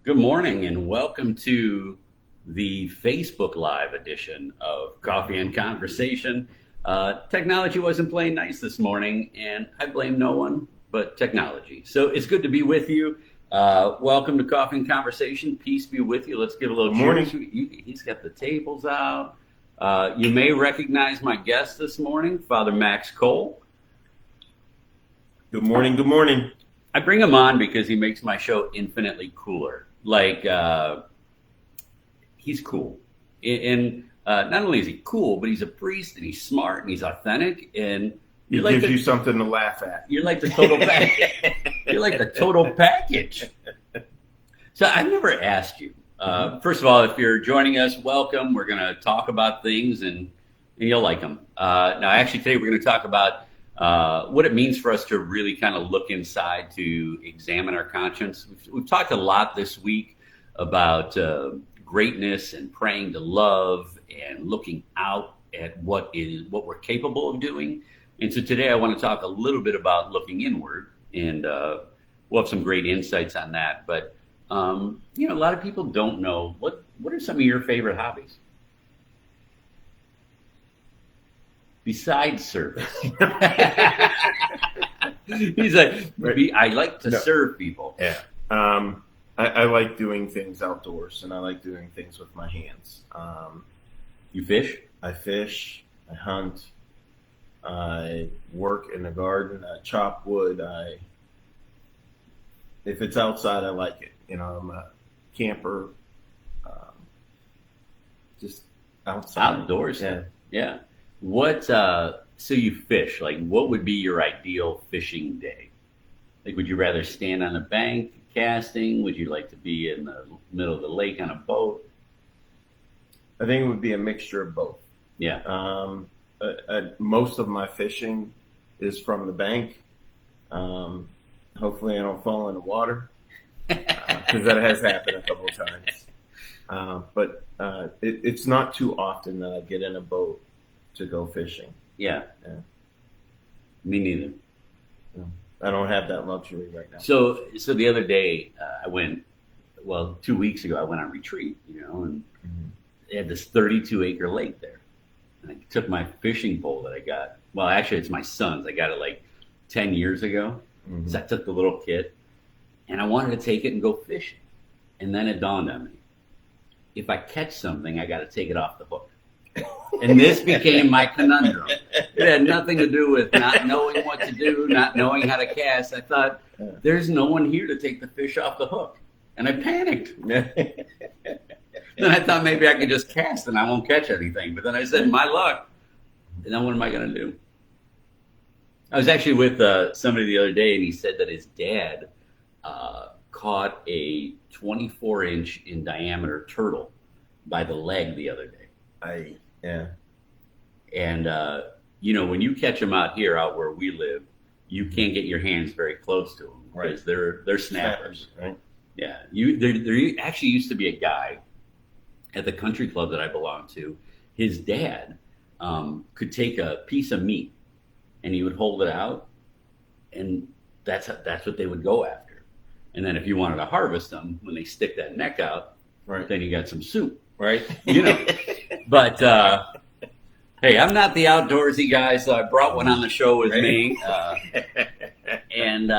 Good morning and welcome to the Facebook Live edition of Coffee and Conversation. Technology wasn't playing nice this morning, and I blame no one but technology. So it's good to be with you. Welcome to Coffee and Conversation. Peace be with you. Let's give a little cheers. He's got the tables out. You may recognize my guest this morning, Father Max Cole. Good morning. Good morning. I bring him on because he makes my show infinitely cooler. He's cool. And not only is he cool, but he's a priest and he's smart and he's authentic. And It gives you something to laugh at. You're like the total package. You're like the total package. So I've never asked you. First of all, if you're joining us, welcome. We're going to talk about things and you'll like them. Now, actually, today we're going to talk about what it means for us to really kind of look inside to examine our conscience. We've talked a lot this week about greatness and praying to love and looking out at what we're capable of doing. And so today I want to talk a little bit about looking inward, and we'll have some great insights on that. But a lot of people don't know what are some of your favorite hobbies besides service. He's like, I like to serve people. Yeah. I like doing things outdoors, and I like doing things with my hands. You fish? I fish. I hunt. I work in the garden. I chop wood. If it's outside, I like it. I'm a camper. Just outside. Outdoors. Yeah. What? So you fish? Like, what would be your ideal fishing day? Like, would you rather stand on a bank casting? Would you like to be in the middle of the lake on a boat? I think it would be a mixture of both. Yeah. Most of my fishing is from the bank. Hopefully I don't fall in the water, because that has happened a couple of times. But it's not too often that I get in a boat to go fishing. Yeah. Me neither. I don't have that luxury right now. So the other day I went, 2 weeks ago I went on retreat, and they had this 32-acre lake there. And I took my fishing pole that I got. Well, actually it's my son's. I got it like 10 years ago. Mm-hmm. So I took the little kit and I wanted to take it and go fishing. And then it dawned on me, if I catch something, I got to take it off the hook. And this became my conundrum. It had nothing to do with not knowing what to do, not knowing how to cast. I thought, there's no one here to take the fish off the hook. And I panicked. Then I thought maybe I could just cast and I won't catch anything. But then I said, my luck. And then what am I going to do? I was actually with somebody the other day, and he said that his dad caught a 24-inch in diameter turtle by the leg the other day. And when you catch them out where we live, you can't get your hands very close to them because they're snappers. Right? Yeah. There actually used to be a guy at the country club that I belonged to. His dad could take a piece of meat and he would hold it out, and that's what they would go after. And then if you wanted to harvest them, when they stick that neck out, then you got some soup. Right? But hey, I'm not the outdoorsy guy, so I brought one on the show with me. And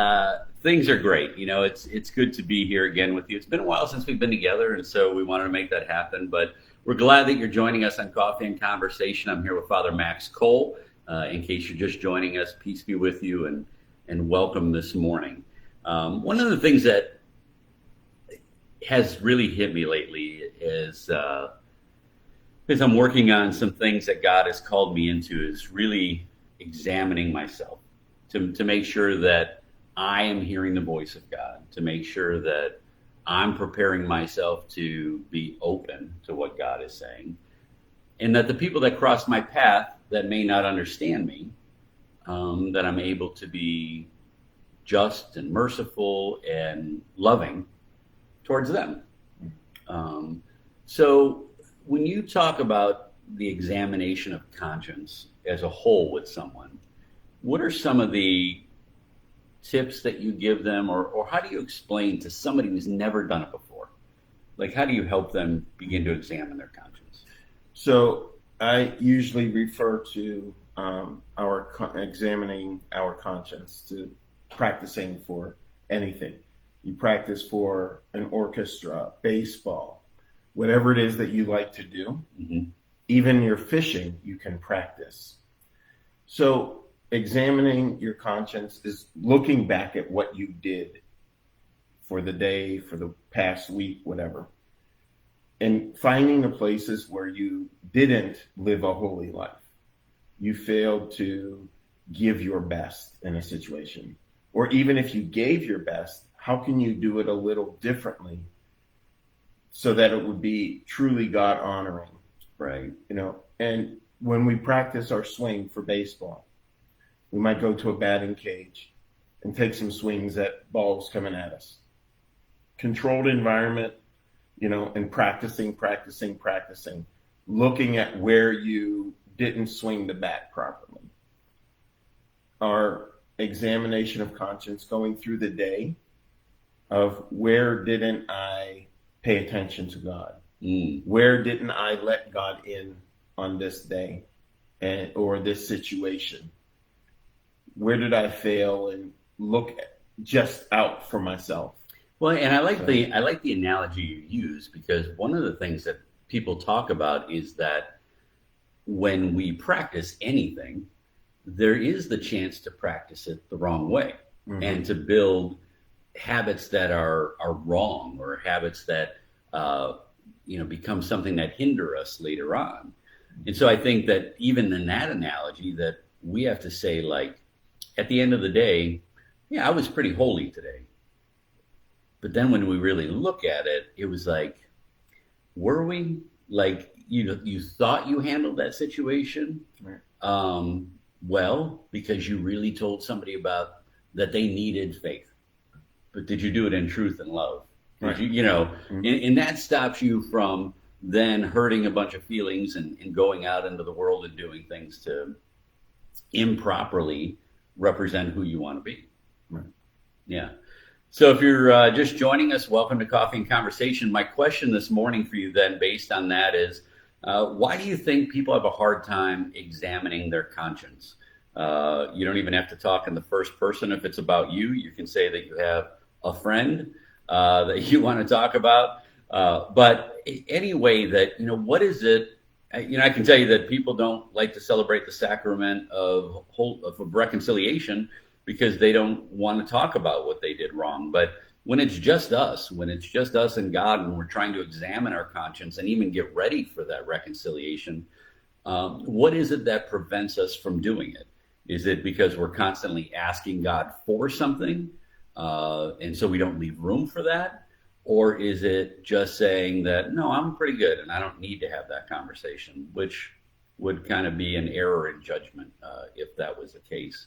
things are great. It's good to be here again with you. It's been a while since we've been together, and so we wanted to make that happen. But we're glad that you're joining us on Coffee and Conversation. I'm here with Father Max Cole. In case you're just joining us, peace be with you and welcome this morning. One of the things that has really hit me lately is as I'm working on some things that God has called me into, is really examining myself to make sure that I am hearing the voice of God, to make sure that I'm preparing myself to be open to what God is saying, and that the people that cross my path that may not understand me, that I'm able to be just and merciful and loving towards them. So when you talk about the examination of conscience as a whole with someone, what are some of the tips that you give them, or how do you explain to somebody who's never done it before? Like, how do you help them begin to examine their conscience? So I usually refer to examining our conscience to practicing for anything. You practice for an orchestra, baseball, whatever it is that you like to do. Mm-hmm. Even your fishing, you can practice. So examining your conscience is looking back at what you did for the day, for the past week, whatever, and finding the places where you didn't live a holy life. You failed to give your best in a situation. Or even if you gave your best, how can you do it a little differently so that it would be truly God honoring? Right. And when we practice our swing for baseball, we might go to a batting cage and take some swings at balls coming at us. Controlled environment, and practicing, looking at where you didn't swing the bat properly. Our examination of conscience going through the day of where didn't I pay attention to God? Where didn't I let God in on this day or this situation? Where did I fail and look just out for myself? Well, and I like the analogy you use, because one of the things that people talk about is that when we practice anything, there is the chance to practice it the wrong way, mm-hmm. and to build habits that are wrong, or habits that become something that hinder us later on. And so I think that even in that analogy, that we have to say, like, at the end of the day, yeah, I was pretty holy today. But then when we really look at it, it was like, were we? Like, you thought you handled that situation, right. Well, because you really told somebody about that they needed faith. But did you do it in truth and love? Right. Mm-hmm. And that stops you from then hurting a bunch of feelings and going out into the world and doing things to improperly represent who you want to be. Right. Yeah. So if you're just joining us, welcome to Coffee and Conversation. My question this morning for you then, based on that, is why do you think people have a hard time examining their conscience? You don't even have to talk in the first person if it's about you. You can say that you have a friend that you want to talk about. But anyway, that, what is it? I can tell you that people don't like to celebrate the sacrament of reconciliation, because they don't want to talk about what they did wrong. But when it's just us and God, and we're trying to examine our conscience and even get ready for that reconciliation, what is it that prevents us from doing it? Is it because we're constantly asking God for something, and so we don't leave room for that? Or is it just saying that, no, I'm pretty good and I don't need to have that conversation, which would kind of be an error in judgment if that was the case.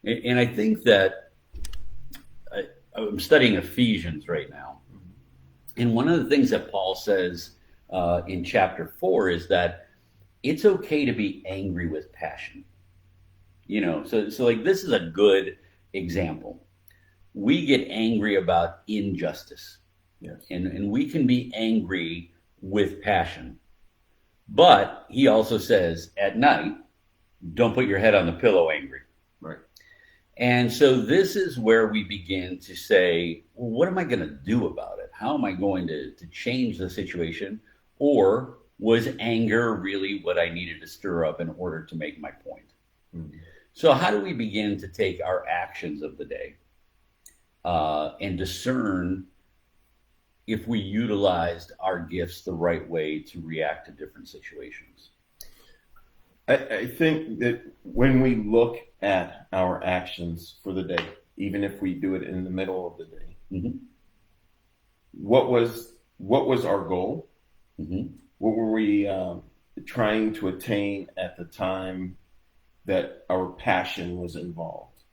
And I think that I'm studying Ephesians right now. And one of the things that Paul says in chapter 4 is that it's okay to be angry with passion. So like, this is a good example. We get angry about injustice. Yes. And we can be angry with passion. But he also says at night, don't put your head on the pillow angry. Right. And so this is where we begin to say, well, what am I going to do about it? How am I going to change the situation? Or was anger really what I needed to stir up in order to make my point? Mm-hmm. So how do we begin to take our actions of the day and discern if we utilized our gifts the right way to react to different situations? I think that when we look at our actions for the day, even if we do it in the middle of the day, mm-hmm. what was our goal? Mm-hmm. What were we trying to attain at the time that our passion was involved?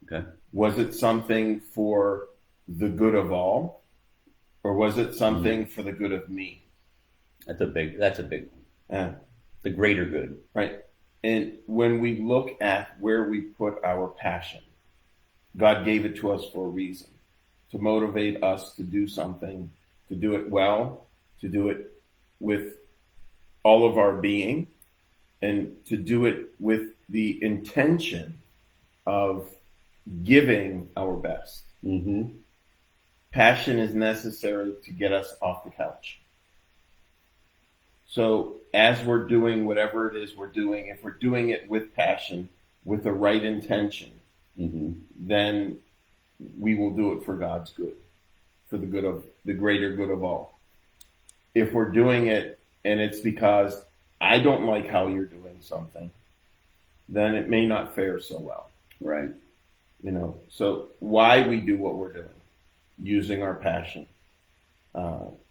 Okay. Was it something for the good of all, or was it something for the good of me? That's a big one. The greater good. Right. And when we look at where we put our passion, God gave it to us for a reason, to motivate us to do something, to do it well, to do it with all of our being, and to do it with the intention of giving our best. Mm-hmm. Passion is necessary to get us off the couch. So as we're doing whatever it is we're doing, if we're doing it with passion, with the right intention, Mm-hmm. then we will do it for God's good, for the good of the greater good of all. If we're doing it and it's because I don't like how you're doing something, then it may not fare so well. Right. So why we do what we're doing, using our passion,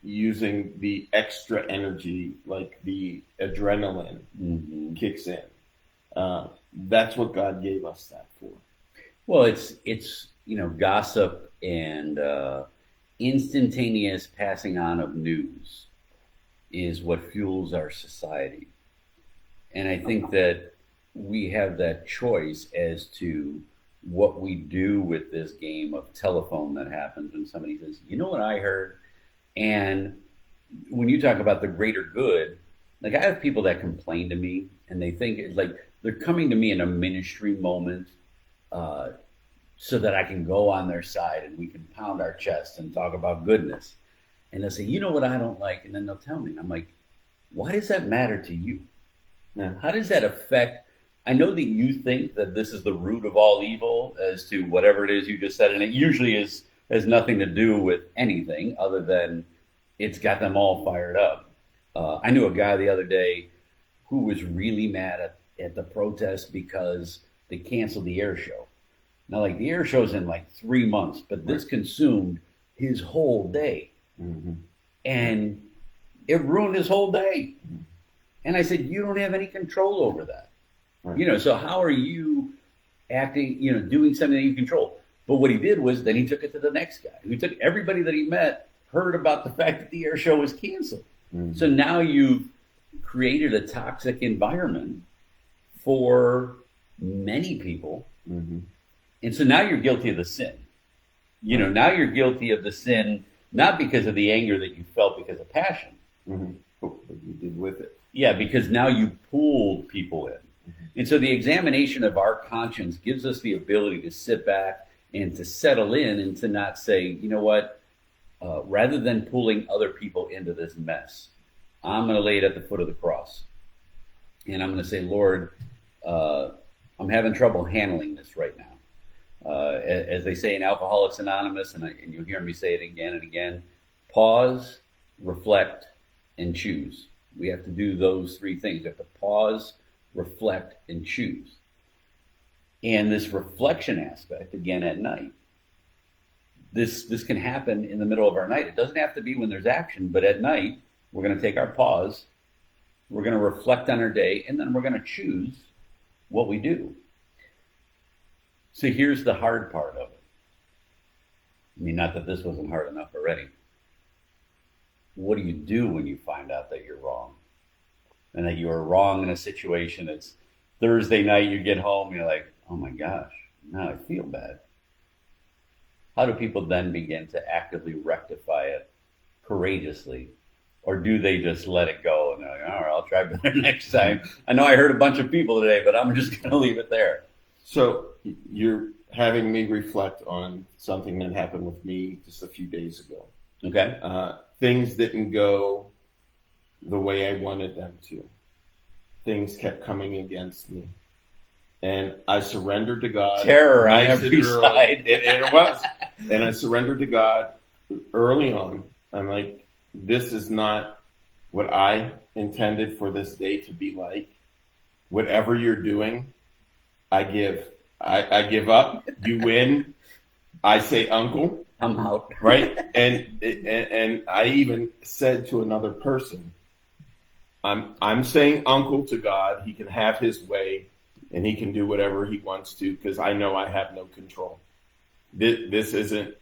using the extra energy, like the adrenaline Mm-hmm. kicks in. That's what God gave us that for. Well, it's gossip and instantaneous passing on of news is what fuels our society. And I think that we have that choice as to what we do with this game of telephone that happens when somebody says, you know what I heard? And when you talk about the greater good, like I have people that complain to me and they think it's like they're coming to me in a ministry moment so that I can go on their side and we can pound our chest and talk about goodness. And they'll say, you know what I don't like? And then they'll tell me. And I'm like, why does that matter to you? Yeah. How does that affect? I know that you think that this is the root of all evil as to whatever it is you just said. And it usually has nothing to do with anything other than it's got them all fired up. I knew a guy the other day who was really mad at the protest because they canceled the air show. Now, like the air show's in like 3 months, but this consumed his whole day. Mm-hmm. And it ruined his whole day. And I said, you don't have any control over that. Right. So how are you acting, doing something that you control? But what he did was then he took it to the next guy. He took everybody that he met, heard about the fact that the air show was canceled. Mm-hmm. So now you've created a toxic environment for many people. Mm-hmm. And so now you're guilty of the sin. Now you're guilty of the sin, not because of the anger that you felt because of passion. Mm-hmm. What you did with it. Yeah, because now you pulled people in. Mm-hmm. And so the examination of our conscience gives us the ability to sit back and to settle in and to not say, you know what, rather than pulling other people into this mess, I'm going to lay it at the foot of the cross. And I'm going to say, Lord, I'm having trouble handling this right now. As they say in Alcoholics Anonymous, and you'll hear me say it again and again, pause, reflect, and choose. We have to do those three things. We have to pause, reflect, and choose. And this reflection aspect, again, at night, this can happen in the middle of our night. It doesn't have to be when there's action, but at night, we're going to take our pause, we're going to reflect on our day, and then we're going to choose what we do. So here's the hard part of it. I mean, not that this wasn't hard enough already. What do you do when you find out that you're wrong? And that you are wrong in a situation? It's Thursday night, you get home, you're like, oh my gosh, now I feel bad. How do people then begin to actively rectify it courageously? Or do they just let it go and they're like, all right, I'll try better next time. I know I hurt a bunch of people today, but I'm just going to leave it there. So you're having me reflect on something that happened with me just a few days ago. Okay. Things didn't go the way I wanted them to. Things kept coming against me. And I surrendered to God. Terror on nice every side. And it was. And I surrendered to God early on. I'm like, this is not what I intended for this day to be like. Whatever you're doing, I give. I give up. You win. I say, Uncle, I'm out. right? And I even said to another person, I'm saying Uncle to God. He can have his way, and he can do whatever he wants to, because I know I have no control. This isn't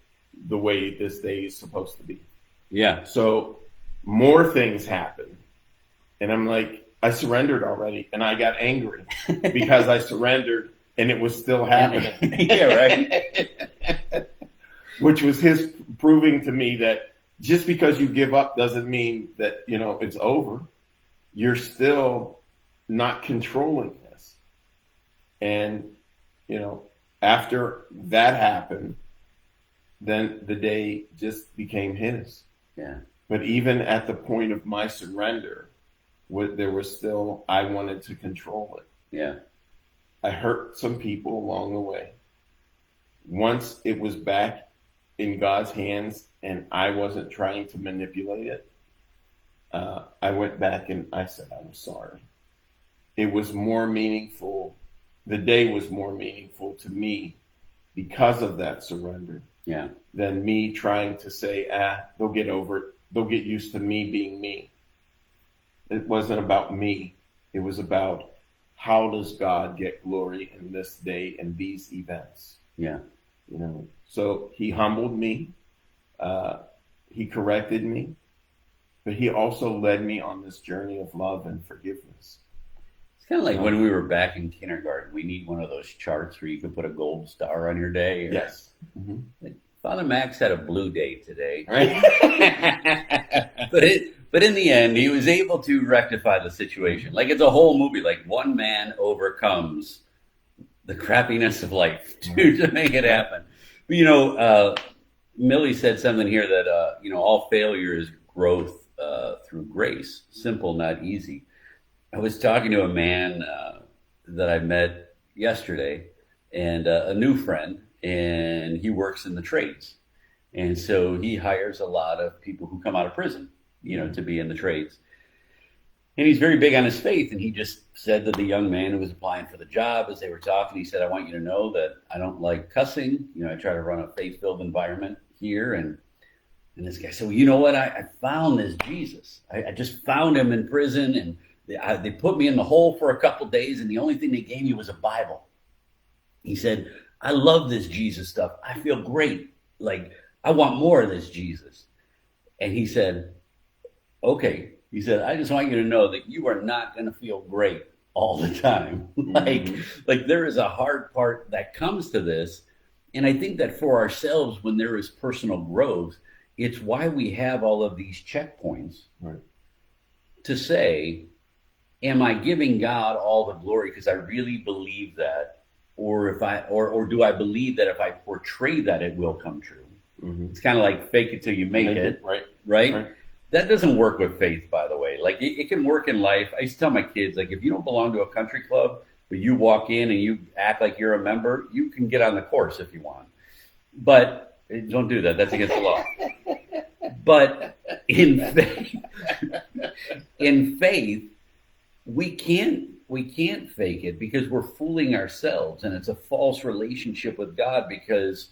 the way this day is supposed to be. Yeah. So more things happen, and I'm like, I surrendered already, and I got angry because I surrendered. And it was still happening. Yeah, right. Which was his proving to me that just because you give up doesn't mean that, it's over. You're still not controlling this. And, after that happened, then the day just became his. Yeah. But even at the point of my surrender, there was still, I wanted to control it. Yeah. I hurt some people along the way. Once it was back in God's hands and I wasn't trying to manipulate it, I went back and I said, I'm sorry. It was more meaningful. The day was more meaningful to me because of that surrender. Yeah. Than me trying to say, they'll get over it. They'll get used to me being me. It wasn't about me. It was about, how does God get glory in this day and these events? Yeah. So he humbled me. He corrected me, but he also led me on this journey of love and forgiveness. It's kind of like when we were back in kindergarten, we need one of those charts where you can put a gold star on your day. Yes. Mm-hmm. Father Max had a blue day today. Right. But in the end, he was able to rectify the situation. Like, it's a whole movie. Like, one man overcomes the crappiness of life to make it happen. But, Millie said something here that, all failure is growth through grace. Simple, not easy. I was talking to a man that I met yesterday, and a new friend, and he works in the trades. And so he hires a lot of people who come out of prison, to be in the trades. And he's very big on his faith. And he just said to the young man who was applying for the job, as they were talking, he said, I want you to know that I don't like cussing. I try to run a faith-filled environment here. And this guy said, well, you know what? I found this Jesus. I just found him in prison, and they put me in the hole for a couple of days, and the only thing they gave me was a Bible. He said, I love this Jesus stuff. I feel great. Like, I want more of this Jesus. And he said, okay. He said, I just want you to know that you are not going to feel great all the time. like there is a hard part that comes to this. And I think that for ourselves, when there is personal growth, it's why we have all of these checkpoints to say, am I giving God all the glory because I really believe that? Or do I believe that if I portray that, it will come true? Mm-hmm. It's kind of like fake it till you make it. Right? That doesn't work with faith, by the way. Like, it can work in life. I used to tell my kids, like, if you don't belong to a country club, but you walk in and you act like you're a member, you can get on the course if you want. But don't do that. That's against the law. But in faith, we can't fake it because we're fooling ourselves, and it's a false relationship with God, because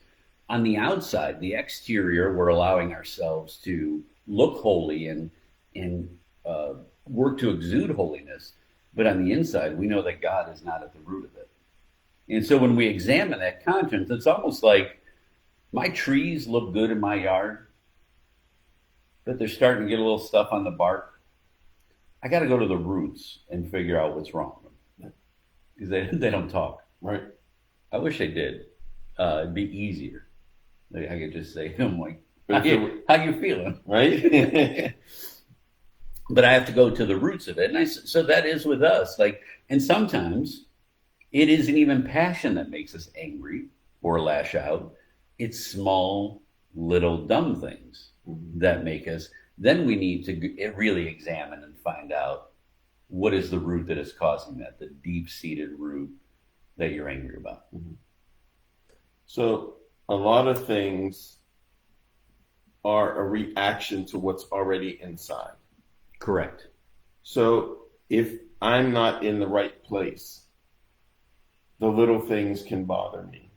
on the outside, the exterior, we're allowing ourselves to look holy and work to exude holiness. But on the inside, we know that God is not at the root of it. And so when we examine that conscience, it's almost like my trees look good in my yard, but they're starting to get a little stuff on the bark. I got to go to the roots and figure out what's wrong with them, because they don't talk. Right. I wish they did. It'd be easier. Like, I could just say to them, like, how you feeling? Right. But I have to go to the roots of it. And so that is with us. Like, and sometimes it isn't even passion that makes us angry or lash out. It's small, little, dumb things that make us. Then we need to really examine and find out what is the root that is causing that, the deep-seated root that you're angry about. Mm-hmm. So a lot of things are a reaction to what's already inside. Correct. So if I'm not in the right place, the little things can bother me.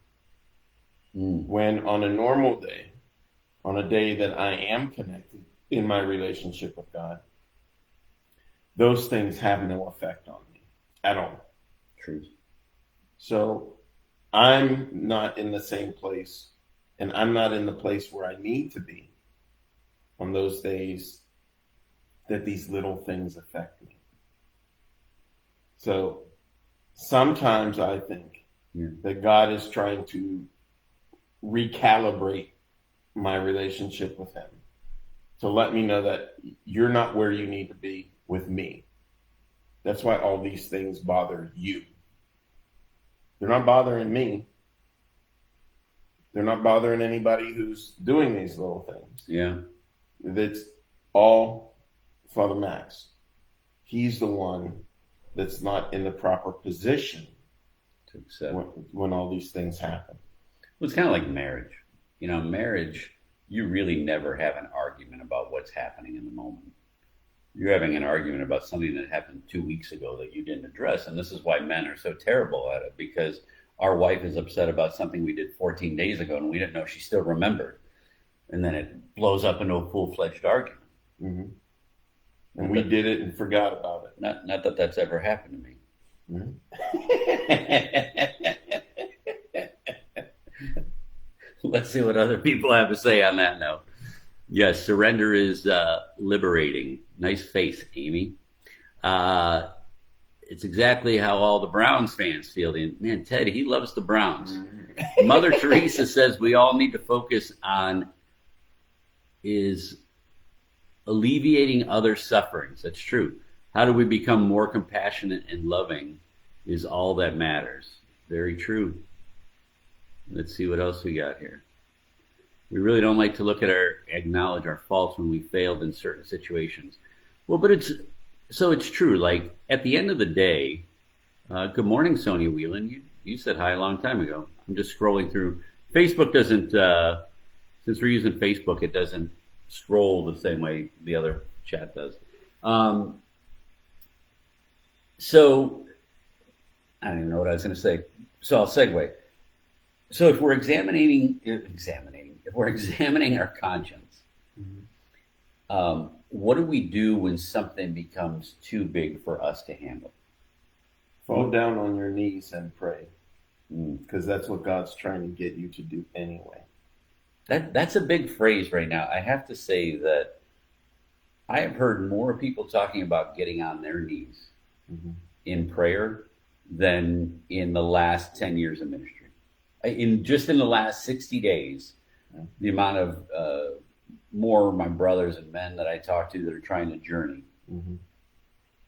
When on a normal day, on a day that I am connected in my relationship with God, those things have no effect on me at all. True. So I'm not in the same place, and I'm not in the place where I need to be on those days that these little things affect me. So sometimes I think that God is trying to recalibrate my relationship with Him to let me know that you're not where you need to be with me. That's why all these things bother you. They're not bothering me. They're not bothering anybody who's doing these little things. Yeah. That's all Father Max. He's the one that's not in the proper position To accept. when all these things happen. Well, it's kind of like marriage. Marriage, you really never have an argument about what's happening in the moment. You're having an argument about something that happened 2 weeks ago that you didn't address. And this is why men are so terrible at it, because our wife is upset about something we did 14 days ago and we didn't know she still remembered. And then it blows up into a full-fledged argument. Mm-hmm. And we did it and forgot about it. Not that that's ever happened to me. Let's see what other people have to say on that note. Yes, surrender is liberating. Nice face, Amy. It's exactly how all the Browns fans feel. Man, Ted, he loves the Browns. Mother Teresa says we all need to focus on is alleviating other sufferings. That's true. How do we become more compassionate and loving is all that matters. Very true. Let's see what else we got here. We really don't like to acknowledge our faults when we failed in certain situations. Well, but it's true. Like at the end of the day, good morning, Sonia Whelan. You said hi a long time ago. I'm just scrolling through. Facebook doesn't, since we're using Facebook, it doesn't scroll the same way the other chat does. So I don't even know what I was going to say. So I'll segue. So if we're examining our conscience, what do we do when something becomes too big for us to handle? Fall down on your knees and pray, because that's what God's trying to get you to do anyway. That's a big phrase right now. I have to say that I have heard more people talking about getting on their knees in prayer than in the last 10 years of ministry. In the last 60 days, the amount of more of my brothers and men that I talk to that are trying to journey,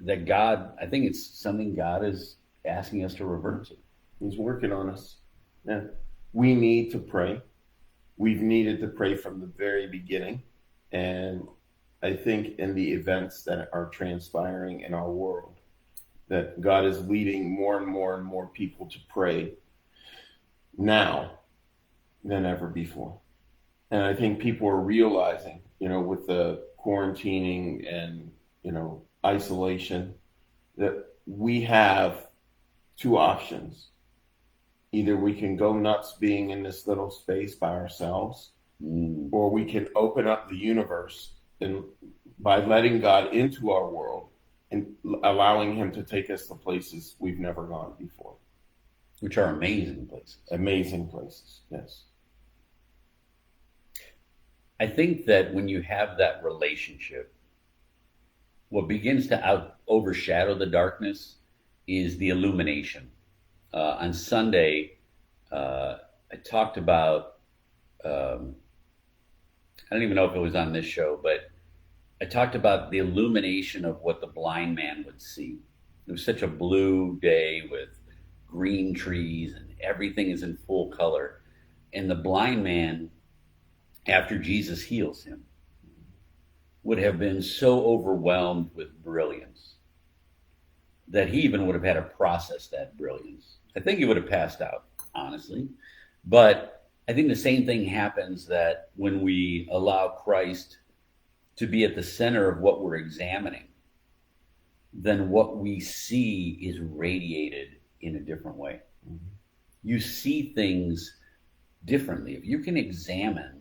that God, I think it's something God is asking us to revert to. He's working on us. Yeah. We need to pray. We've needed to pray from the very beginning. And I think in the events that are transpiring in our world, that God is leading more and more and more people to pray now than ever before. And I think people are realizing, with the quarantining and, isolation, that we have two options. Either we can go nuts being in this little space by ourselves, or we can open up the universe and by letting God into our world and allowing him to take us to places we've never gone before. Which are amazing places. Amazing places, yes. I think that when you have that relationship, what begins to overshadow the darkness is the illumination. On Sunday, I talked about, I don't even know if it was on this show, but I talked about the illumination of what the blind man would see. It was such a blue day with green trees and everything is in full color. And the blind man, after Jesus heals him, would have been so overwhelmed with brilliance that he even would have had to process that brilliance. I think he would have passed out, honestly. But I think the same thing happens that when we allow Christ to be at the center of what we're examining, then what we see is radiated in a different way. You see things differently. If you can examine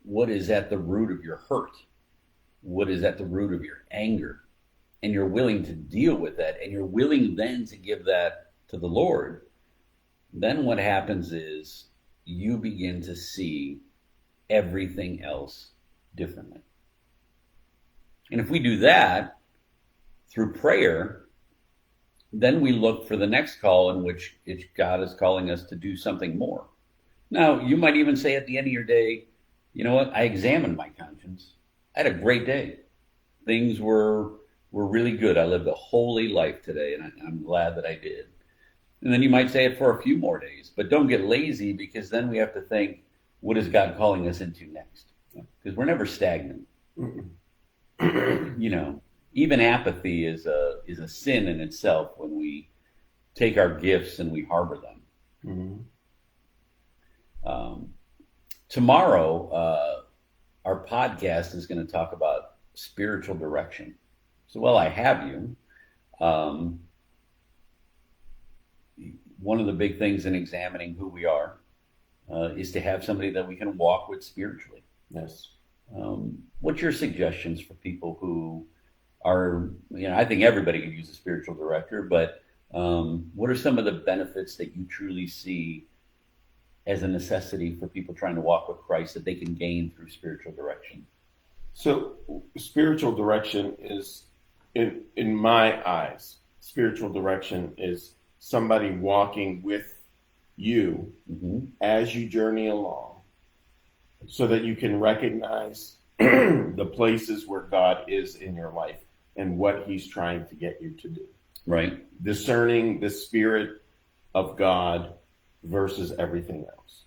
what is at the root of your hurt, what is at the root of your anger, and you're willing to deal with that, and you're willing then to give that to the Lord, then what happens is you begin to see everything else differently. And if we do that through prayer, then we look for the next call in which God is calling us to do something more. Now, you might even say at the end of your day, you know what? I examined my conscience. had a great day. Things were really good. I lived a holy life today, and I'm glad that I did. And then you might say it for a few more days, but don't get lazy, because then we have to think, what is God calling us into next? Because we're never stagnant. You know, even apathy is a sin in itself when we take our gifts and we harbor them. Tomorrow, our podcast is going to talk about spiritual direction. So while I have you, one of the big things in examining who we are is to have somebody that we can walk with spiritually. Yes. What's your suggestions for people who are, I think everybody could use a spiritual director, but what are some of the benefits that you truly see as a necessity for people trying to walk with Christ that they can gain through spiritual direction? So spiritual direction is, in my eyes, spiritual direction is somebody walking with you as you journey along, so that you can recognize the places where God is in your life and what he's trying to get you to do. Right. Discerning the Spirit of God versus everything else.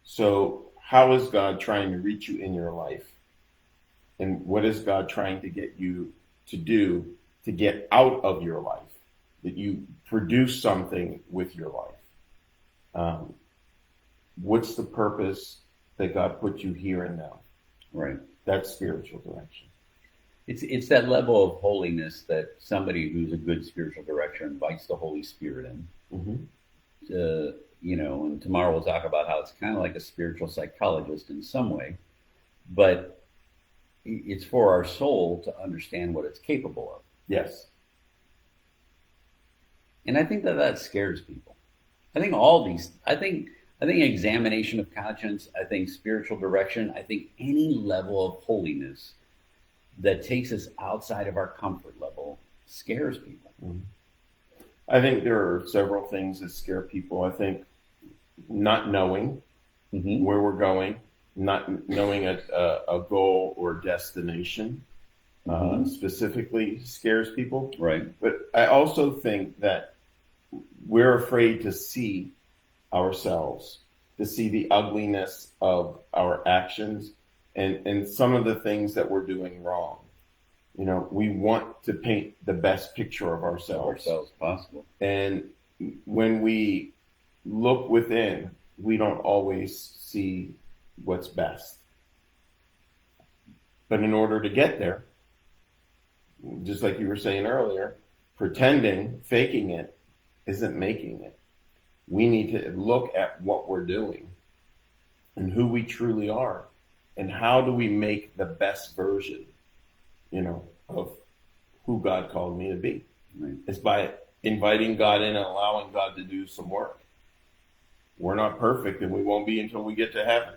So how is God trying to reach you in your life? And what is God trying to get you to do to get out of your life? That you produce something with your life. What's the purpose that God put you here and now? Right. That's spiritual direction. It's that level of holiness that somebody who's a good spiritual director invites the Holy Spirit in. And tomorrow we'll talk about how it's kind of like a spiritual psychologist in some way, but it's for our soul to understand what it's capable of. Yes. And I think that scares people. I think examination of conscience, I think spiritual direction, I think any level of holiness that takes us outside of our comfort level scares people. I think there are several things that scare people. I think not knowing where we're going, not knowing a goal or destination specifically scares people. Right. But I also think that we're afraid to see ourselves, to see the ugliness of our actions and some of the things that we're doing wrong. We want to paint the best picture of ourselves possible. And when we look within, we don't always see what's best. But in order to get there, just like you were saying earlier, pretending, faking it, isn't making it. We need to look at what we're doing and who we truly are, and how do we make the best version, of who God called me to be. Right. It's by inviting God in and allowing God to do some work. We're not perfect, and we won't be until we get to heaven.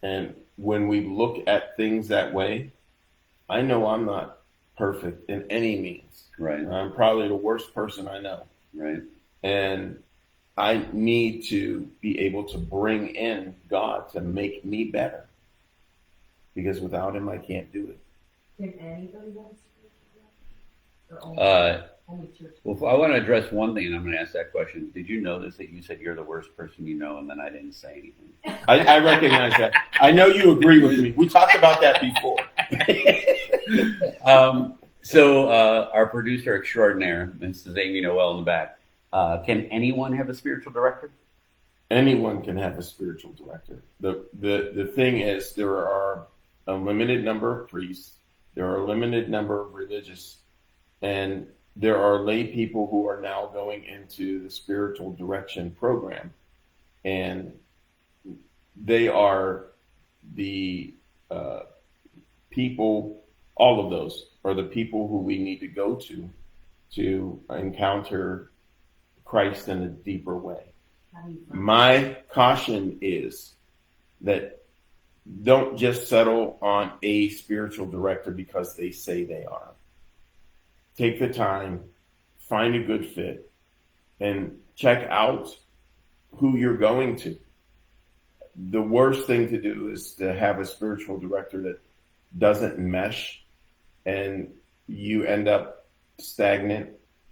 And when we look at things that way, I know I'm not perfect in any means. Right. I'm probably the worst person I know. Right. And I need to be able to bring in God to make me better. Because without him, I can't do it. Can anybody have a spiritual direction? Or only church? Well, I want to address one thing, and I'm going to ask that question. Did you notice that you said you're the worst person you know, and then I didn't say anything? I recognize that. I know you agree with me. We talked about that before. So our producer extraordinaire, Mrs. Amy Noel in the back, can anyone have a spiritual director? Anyone can have a spiritual director. The thing is, there are a limited number of priests. There are a limited number of religious, and there are lay people who are now going into the spiritual direction program, and they are the people. All of those are the people who we need to go to encounter Christ in a deeper way. My caution is that don't just settle on a spiritual director because they say they are. Take the time, find a good fit, and check out who you're going to. The worst thing to do is to have a spiritual director that doesn't mesh and you end up stagnant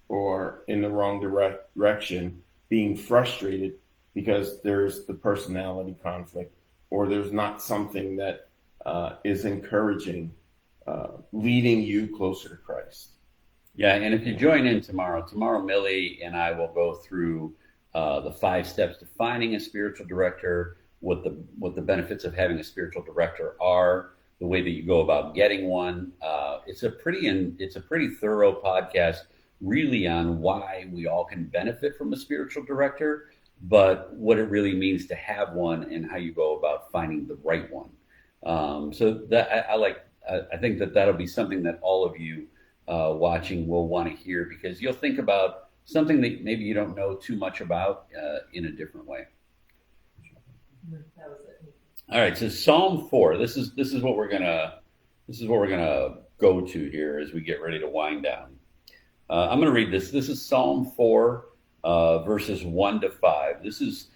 or in the wrong direction, being frustrated because there's the personality conflict or there's not something that is encouraging, leading you closer to Christ. Yeah, and if you join in tomorrow, Millie and I will go through the 5 steps to finding a spiritual director, what the benefits of having a spiritual director are, the way that you go about getting one. It's a pretty thorough podcast, really, on why we all can benefit from a spiritual director, but what it really means to have one and how you go about finding the right one. So that I think that that'll be something that all of you watching will want to hear, because you'll think about something that maybe you don't know too much about in a different way. That was it. All right, so Psalm 4. This is what we're gonna go to here as we get ready to wind down. I'm gonna read this. This is Psalm 4, verses 1 to 5. This is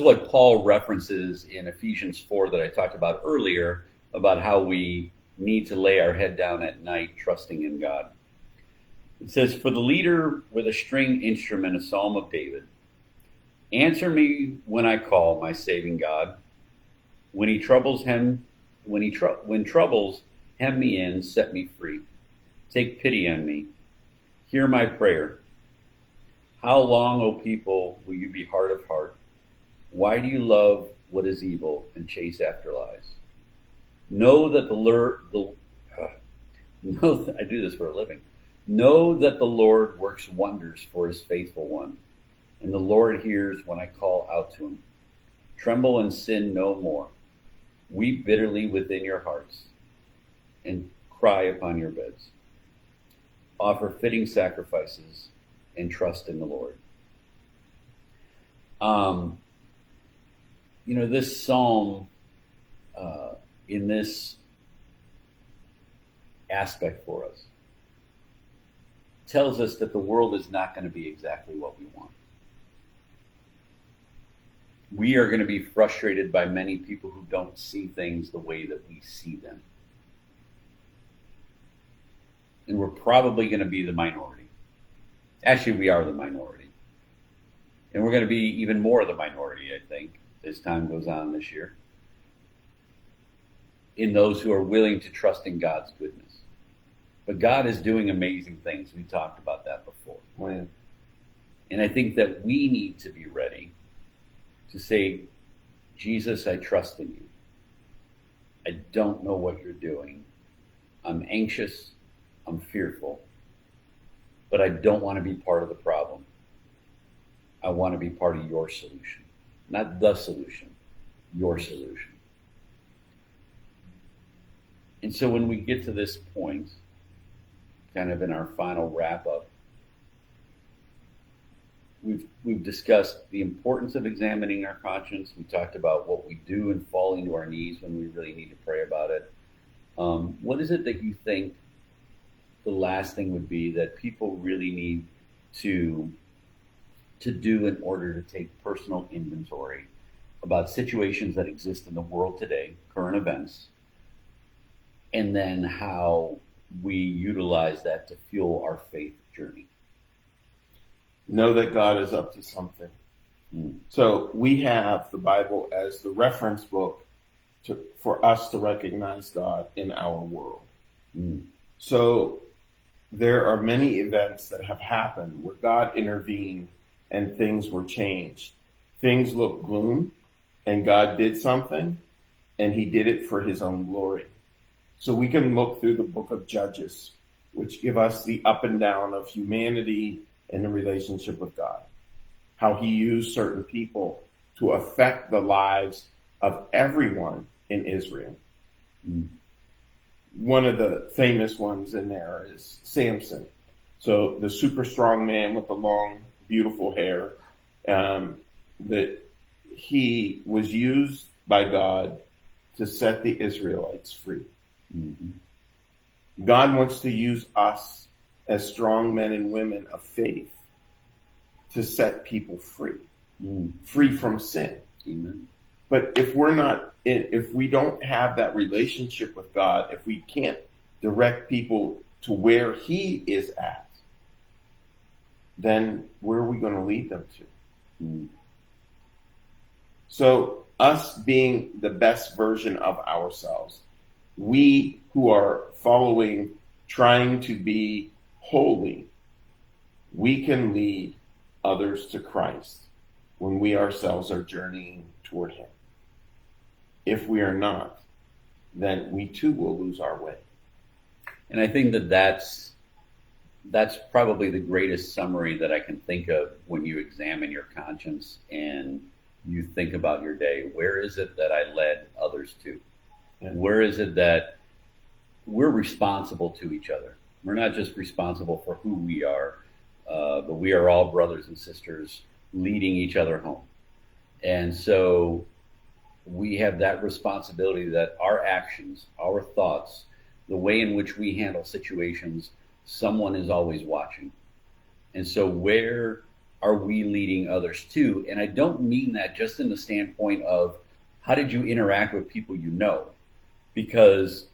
what Paul references in Ephesians 4 that I talked about earlier, about how we need to lay our head down at night trusting in God. It says, "For the leader with a string instrument, a psalm of David. Answer me when I call, my saving God. When troubles hem me in, set me free. Take pity on me. Hear my prayer. How long, O people, will you be hard of heart? Why do you love what is evil and chase after lies? Know that I do this for a living. Know that the Lord works wonders for his faithful one, and the Lord hears when I call out to him. Tremble and sin no more. Weep bitterly within your hearts, and cry upon your beds. Offer fitting sacrifices and trust in the Lord." This psalm, in this aspect for us, tells us that the world is not going to be exactly what we want. We are going to be frustrated by many people who don't see things the way that we see them. And we're probably going to be the minority. Actually, we are the minority. And we're going to be even more the minority, I think, as time goes on this year, in those who are willing to trust in God's goodness. But God is doing amazing things. We talked about that before. When And I think that we need to be ready to say, "Jesus, I trust in you. I don't know what you're doing. I'm anxious. I'm fearful. But I don't want to be part of the problem. I want to be part of your solution." Not the solution, your solution. And so when we get to this point, kind of in our final wrap up, we've discussed the importance of examining our conscience. We talked about what we do and falling to our knees when we really need to pray about it. What is it that you think the last thing would be that people really need to do in order to take personal inventory about situations that exist in the world today, current events, and then how we utilize that to fuel our faith journey? know that God is up to something. So we have the Bible as the reference book for us to recognize God in our world. So there are many events that have happened where God intervened and things were changed. Things look gloom, and God did something, and he did it for his own glory. So we can look through the book of Judges, which give us the up and down of humanity and the relationship with God, how he used certain people to affect the lives of everyone in Israel. One of the famous ones in there is Samson. So the super strong man with the long, beautiful hair, that he was used by God to set the Israelites free. God wants to use us as strong men and women of faith to set people free, free from sin. Amen. But if we don't have that relationship with God, if we can't direct people to where He is at, then where are we going to lead them to? Mm. So us being the best version of ourselves, we who are following, trying to be holy, we can lead others to Christ when we ourselves are journeying toward Him. If we are not, then we too will lose our way. And I think that's probably the greatest summary that I can think of when you examine your conscience and you think about your day. Where is it that I led others to? And where is it that we're responsible to each other? We're not just responsible for who we are, but we are all brothers and sisters leading each other home. And so we have that responsibility that our actions, our thoughts, the way in which we handle situations, someone is always watching. And so where are we leading others to? And I don't mean that just in the standpoint of how did you interact with people you know? Because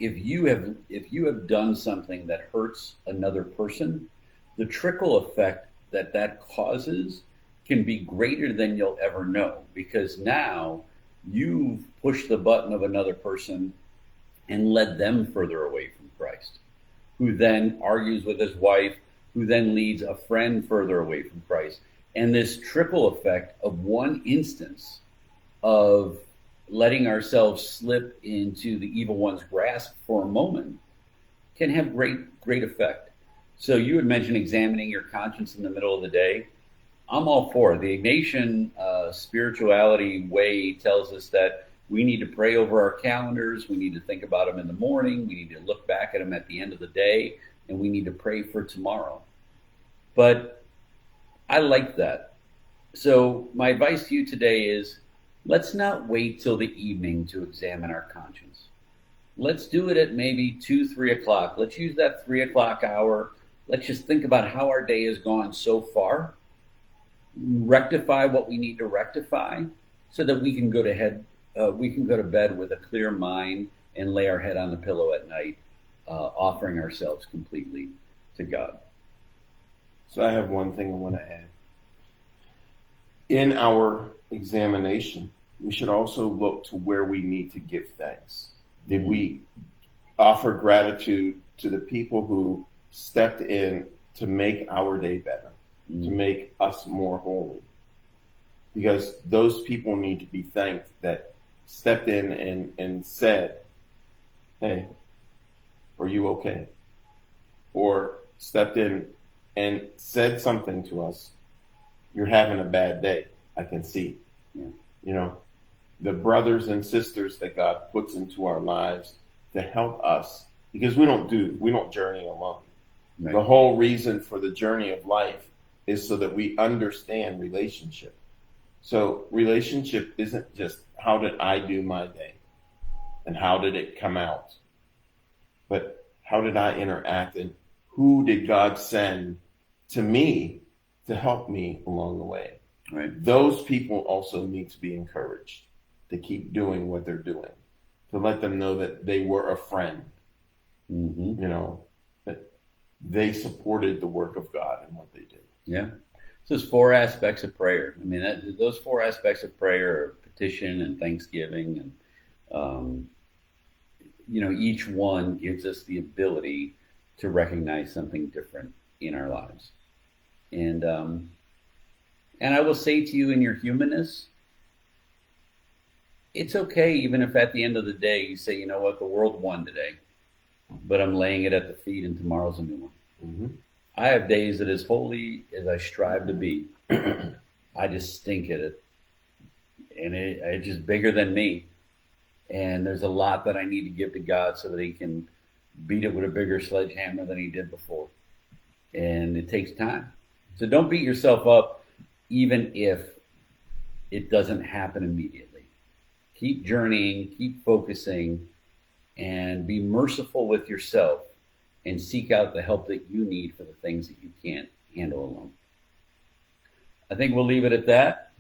if you have done something that hurts another person, the trickle effect that causes can be greater than you'll ever know, because now you've pushed the button of another person and led them further away from Christ, who then argues with his wife, who then leads a friend further away from Christ. And this trickle effect of one instance of letting ourselves slip into the evil one's grasp for a moment can have great effect. So you had mentioned examining your conscience in the middle of the day. I'm all for it. The Ignatian spirituality way tells us that we need to pray over our calendars. We need to think about them in the morning. We need to look back at them at the end of the day, and we need to pray for tomorrow. But I like that. So my advice to you today is, let's not wait till the evening to examine our conscience. Let's do it at maybe 2, 3 o'clock. Let's use that 3 o'clock hour. Let's just think about how our day has gone so far, rectify what we need to rectify, so that we can go to bed with a clear mind and lay our head on the pillow at night, offering ourselves completely to God. So I have one thing I want to add. In our examination, we should also look to where we need to give thanks. Did we offer gratitude to the people who stepped in to make our day better, to make us more holy? Because those people need to be thanked that stepped in and said, hey, are you okay? Or stepped in and said something to us. You're having a bad day. I can see. Yeah. You know, the brothers and sisters that God puts into our lives to help us, because we don't journey alone. Right. The whole reason for the journey of life is so that we understand relationship. So relationship isn't just how did I do my day and how did it come out, but how did I interact and who did God send to me to help me along the way? Right. Those people also need to be encouraged to keep doing what they're doing, to let them know that they were a friend, you know, that they supported the work of God and what they did. Yeah. So there's 4 aspects of prayer. I mean, those 4 aspects of prayer are petition and thanksgiving. And, each one gives us the ability to recognize something different in our lives. And I will say to you, in your humanness, it's okay even if at the end of the day you say, you know what, the world won today, but I'm laying it at the feet and tomorrow's a new one. Mm-hmm. I have days that as holy as I strive to be, I just stink at it. And it's just bigger than me. And there's a lot that I need to give to God so that He can beat it with a bigger sledgehammer than He did before. And it takes time. So don't beat yourself up even if it doesn't happen immediately. Keep journeying, keep focusing, and be merciful with yourself and seek out the help that you need for the things that you can't handle alone. I think we'll leave it at that.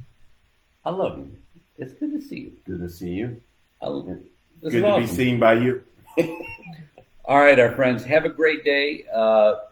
I love you. It's good to see you. Good to see you. This Good is to awesome. be seen by you. All right, our friends, have a great day.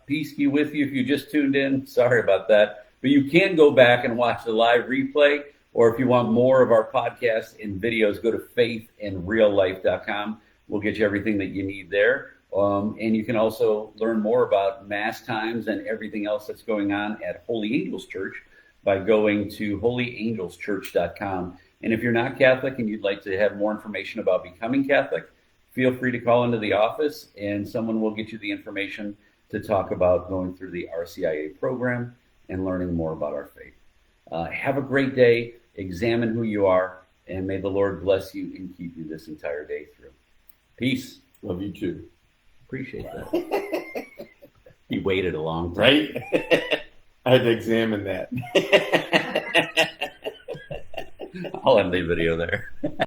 Peace be with you. If you just tuned in, sorry about that. But you can go back and watch the live replay, or if you want more of our podcasts and videos, go to faithandreallife.com. We'll get you everything that you need there. And you can also learn more about Mass times and everything else that's going on at Holy Angels Church by going to holyangelschurch.com. And if you're not Catholic and you'd like to have more information about becoming Catholic, feel free to call into the office and someone will get you the information to talk about going through the RCIA program and learning more about our faith. Have a great day. Examine who you are, and may the Lord bless you and keep you this entire day through. Peace. Love you too. Appreciate that. He waited a long time. Right? I had to examine that. I'll end the video there.